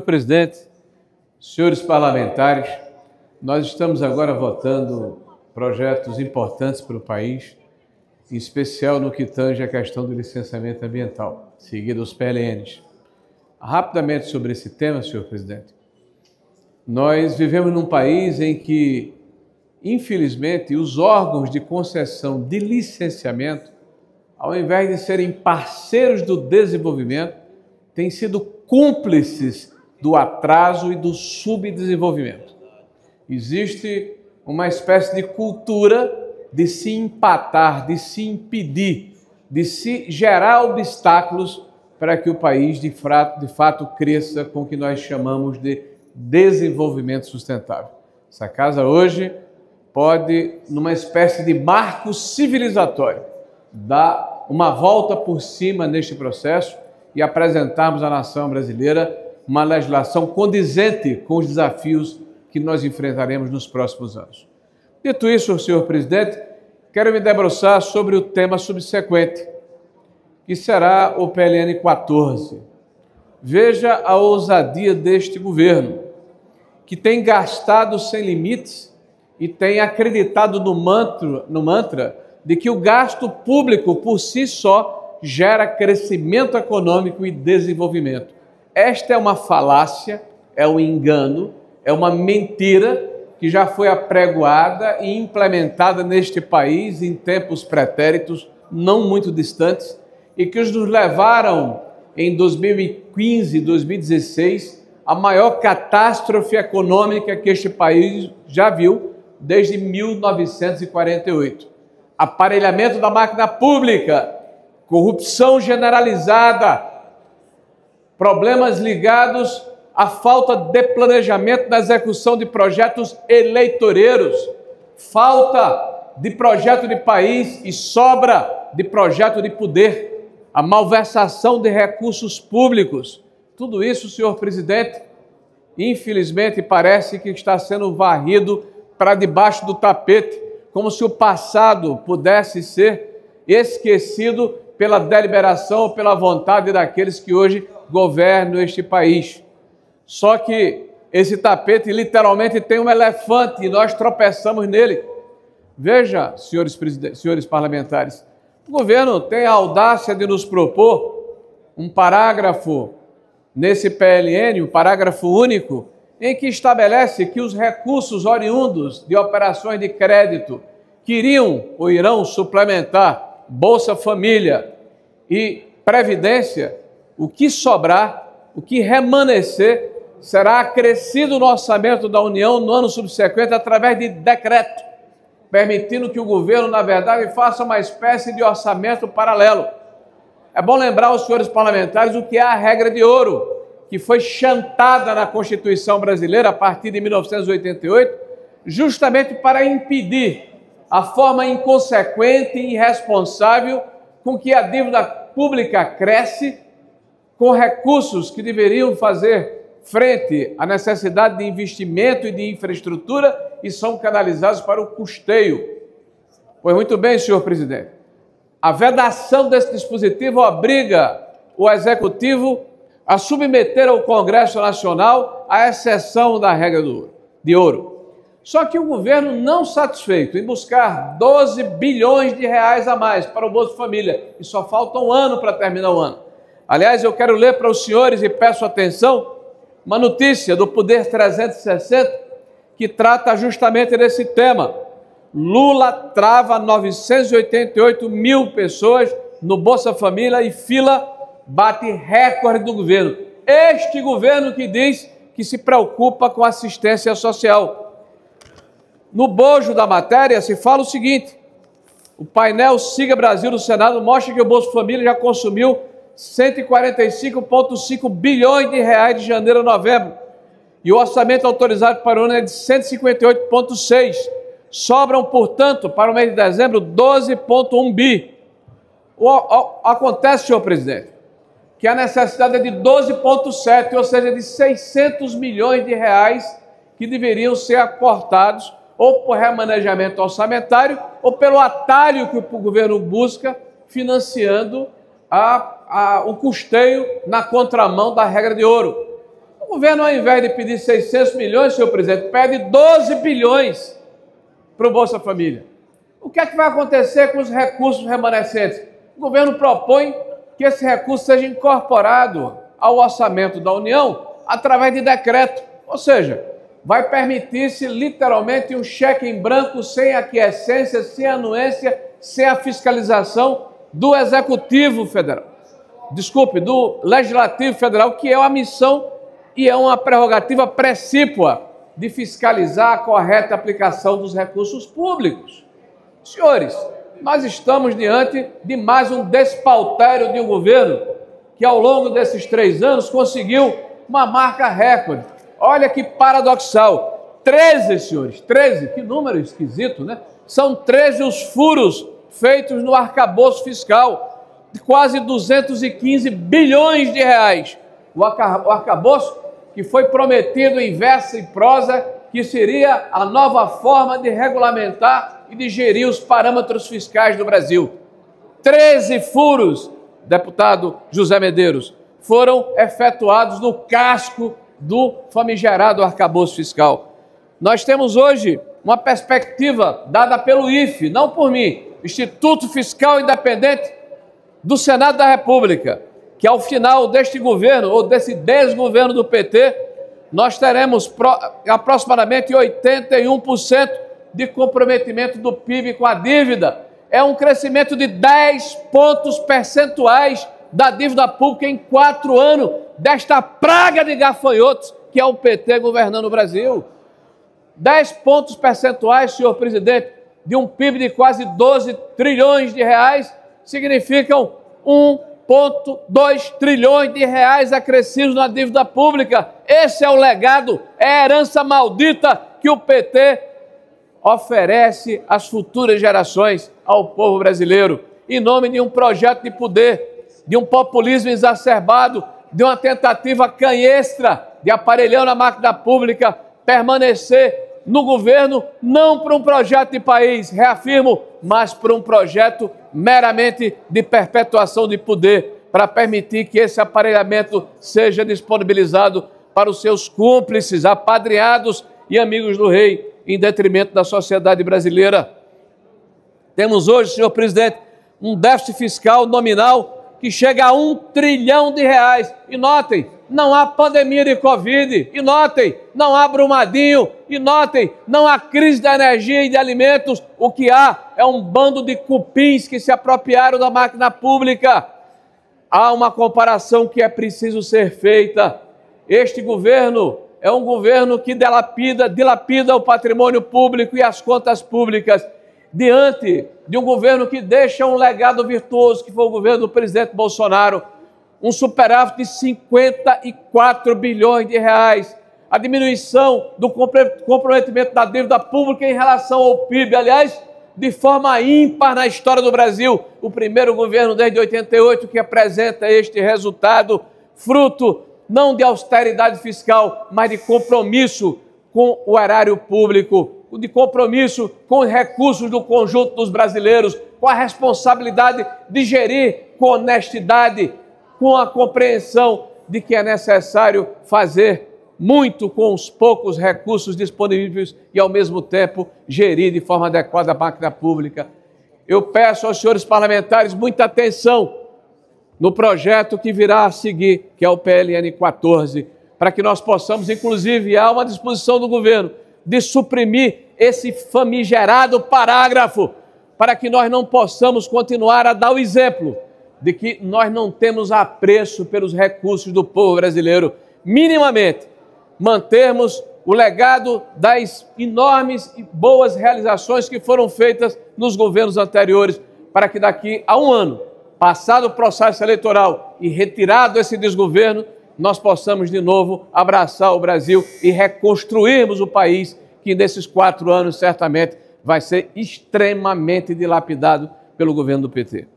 Presidente, senhores parlamentares, nós estamos agora votando projetos importantes para o país, em especial no que tange a questão do licenciamento ambiental, seguido os PLNs. Rapidamente sobre esse tema, senhor presidente. Nós vivemos num país em que, infelizmente, os órgãos de concessão de licenciamento, ao invés de serem parceiros do desenvolvimento, têm sido cúmplices do atraso e do subdesenvolvimento. Existe uma espécie de cultura de se empatar, de se impedir, de se gerar obstáculos para que o país de fato cresça com o que nós chamamos de desenvolvimento sustentável. Essa casa hoje pode, numa espécie de marco civilizatório, dar uma volta por cima neste processo e apresentarmos à nação brasileira uma legislação condizente com os desafios que nós enfrentaremos nos próximos anos. Dito isso, senhor presidente, quero me debruçar sobre o tema subsequente, que será o PLN 14. Veja a ousadia deste governo, que tem gastado sem limites e tem acreditado no mantra de que o gasto público por si só gera crescimento econômico e desenvolvimento. Esta é uma falácia, é um engano, é uma mentira que já foi apregoada e implementada neste país em tempos pretéritos, não muito distantes, e que nos levaram em 2015, 2016, a maior catástrofe econômica que este país já viu desde 1948. Aparelhamento da máquina pública, corrupção generalizada, problemas ligados à falta de planejamento na execução de projetos eleitoreiros, falta de projeto de país e sobra de projeto de poder, a malversação de recursos públicos. Tudo isso, senhor presidente, infelizmente parece que está sendo varrido para debaixo do tapete, como se o passado pudesse ser esquecido pela deliberação ou pela vontade daqueles que hoje governam este país. Só que esse tapete literalmente tem um elefante e nós tropeçamos nele. Veja, senhores parlamentares, o governo tem a audácia de nos propor um parágrafo nesse PLN, um parágrafo único, em que estabelece que os recursos oriundos de operações de crédito que iriam ou irão suplementar Bolsa Família e Previdência, o que sobrar, o que remanescer, será acrescido no orçamento da União no ano subsequente através de decreto, permitindo que o governo, na verdade, faça uma espécie de orçamento paralelo. É bom lembrar aos senhores parlamentares o que é a regra de ouro, que foi chantada na Constituição brasileira a partir de 1988, justamente para impedir a forma inconsequente e irresponsável com que a dívida pública cresce, com recursos que deveriam fazer frente à necessidade de investimento e de infraestrutura e são canalizados para o custeio. Pois muito bem, senhor presidente, a vedação desse dispositivo obriga o Executivo a submeter ao Congresso Nacional a exceção da regra de ouro. Só que o governo, não satisfeito em buscar 12 bilhões de reais a mais para o Bolsa Família, e só falta um ano para terminar o ano. Aliás, eu quero ler para os senhores e peço atenção uma notícia do Poder 360 que trata justamente desse tema. Lula trava 988 mil pessoas no Bolsa Família e fila bate recorde do governo. Este governo que diz que se preocupa com assistência social. No bojo da matéria se fala o seguinte: o painel Siga Brasil do Senado mostra que o Bolsa Família já consumiu 145,5 bilhões de reais de janeiro a novembro e o orçamento autorizado para o ano é de 158,6. Sobram, portanto, para o mês de dezembro, 12,1 bi. Acontece, senhor presidente, que a necessidade é de 12,7, ou seja, de 600 milhões de reais que deveriam ser aportados ou por remanejamento orçamentário ou pelo atalho que o governo busca, financiando o custeio na contramão da regra de ouro. O governo, ao invés de pedir 600 milhões, senhor presidente, pede 12 bilhões para o Bolsa Família. O que é que vai acontecer com os recursos remanescentes? O governo propõe que esse recurso seja incorporado ao orçamento da União através de decreto, ou seja, vai permitir-se literalmente um cheque em branco sem aquiescência, sem anuência, sem a fiscalização do Executivo Federal. Desculpe, do Legislativo Federal, que é uma missão e é uma prerrogativa precípua de fiscalizar a correta aplicação dos recursos públicos. Senhores, nós estamos diante de mais um despautério de um governo que, ao longo desses 3 anos, conseguiu uma marca recorde. Olha que paradoxal, 13, senhores, 13, que número esquisito, né? São 13 os furos feitos no arcabouço fiscal, de quase 215 bilhões de reais. O arcabouço que foi prometido em verso e prosa que seria a nova forma de regulamentar e de gerir os parâmetros fiscais do Brasil. 13 furos, deputado José Medeiros, foram efetuados no casco do famigerado arcabouço fiscal. Nós temos hoje uma perspectiva dada pelo IFE, não por mim, Instituto Fiscal Independente do Senado da República, que ao final deste governo, ou desse desgoverno do PT, nós teremos aproximadamente 81% de comprometimento do PIB com a dívida. É um crescimento de 10 pontos percentuais da dívida pública em 4 anos desta praga de gafanhotos que é o PT governando o Brasil. 10 pontos percentuais, senhor presidente, de um PIB de quase 12 trilhões de reais significam 1,2 trilhões de reais acrescidos na dívida pública. Esse é o legado, é a herança maldita que o PT oferece às futuras gerações, ao povo brasileiro, em nome de um projeto de poder, de um populismo exacerbado, de uma tentativa canhestra de aparelhão na máquina pública, permanecer no governo, não por um projeto de país, reafirmo, mas por um projeto meramente de perpetuação de poder, para permitir que esse aparelhamento seja disponibilizado para os seus cúmplices, apadrinhados e amigos do rei, em detrimento da sociedade brasileira. Temos hoje, senhor presidente, um déficit fiscal nominal que chega a 1 trilhão de reais. E notem, não há pandemia de Covid. E notem, não há Brumadinho. E notem, não há crise da energia e de alimentos. O que há é um bando de cupins que se apropriaram da máquina pública. Há uma comparação que é preciso ser feita. Este governo é um governo que dilapida o patrimônio público e as contas públicas, diante de um governo que deixa um legado virtuoso, que foi o governo do presidente Bolsonaro, um superávit de 54 bilhões de reais, a diminuição do comprometimento da dívida pública em relação ao PIB, aliás, de forma ímpar na história do Brasil, o primeiro governo desde 88 que apresenta este resultado, fruto não de austeridade fiscal, mas de compromisso com o erário público, de compromisso com os recursos do conjunto dos brasileiros, com a responsabilidade de gerir com honestidade, com a compreensão de que é necessário fazer muito com os poucos recursos disponíveis e, ao mesmo tempo, gerir de forma adequada a máquina pública. Eu peço aos senhores parlamentares muita atenção no projeto que virá a seguir, que é o PLN 14, para que nós possamos, inclusive, há uma disposição do governo de suprimir esse famigerado parágrafo, para que nós não possamos continuar a dar o exemplo de que nós não temos apreço pelos recursos do povo brasileiro, minimamente mantermos o legado das enormes e boas realizações que foram feitas nos governos anteriores, para que daqui a um ano, passado o processo eleitoral e retirado esse desgoverno, nós possamos de novo abraçar o Brasil e reconstruirmos o país, que nesses 4 anos certamente vai ser extremamente dilapidado pelo governo do PT.